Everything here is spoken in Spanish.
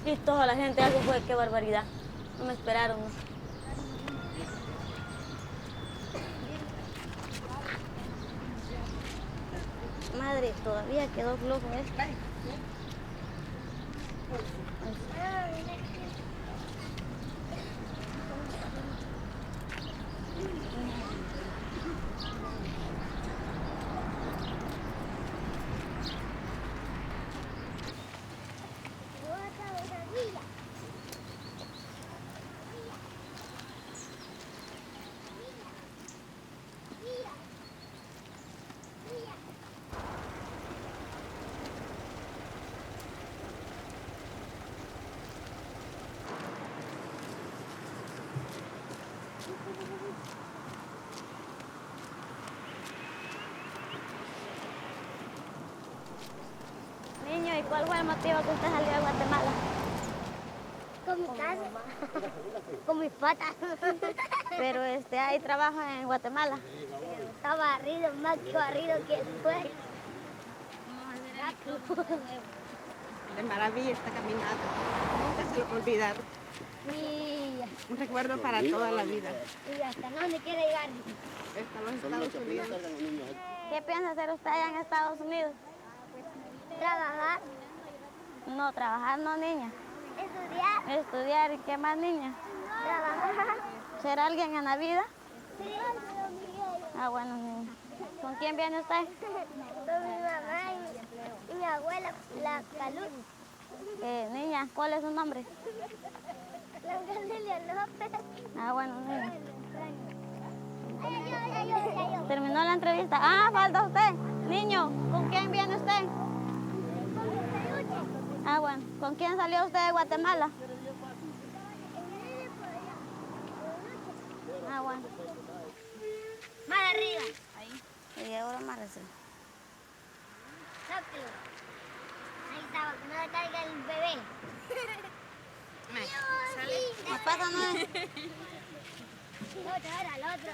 Y toda la gente ya se fue, qué barbaridad. No me esperaron. ¿No? Madre, todavía quedó flojo, ¿eh? Niño, ¿y cuál fue el motivo que usted salió de Guatemala? Con mi casa, con mis patas. Pero hay trabajo en Guatemala. Está barrido, más que barrido que fue. De maravilla esta caminata. Nunca se lo va a olvidar. Y Un recuerdo para toda la vida. hasta dónde quiere llegar. Hasta los Estados Unidos. ¿Qué piensa hacer usted allá en Estados Unidos? Trabajar, No, trabajar no, niña. estudiar, Estudiar, ¿y qué más, niña? trabajar. ¿Ser alguien en la vida? Sí. Ah, bueno, niña. ¿Con quién viene usted? Con mi mamá y mi abuela, la Caluz. Niña, ¿cuál es su nombre? La Celia López. Ah, bueno, niña. Ay, Terminó la entrevista. Ah, falta usted. Niño, ¿con quién viene usted? Ah, bueno. ¿Con quién salió usted de Guatemala? Ah, bueno. Más arriba. Y ahora más recién. Rápido. Ahí estaba, que no le caiga el bebé. ¿Qué pasa, no? El otro era el otro.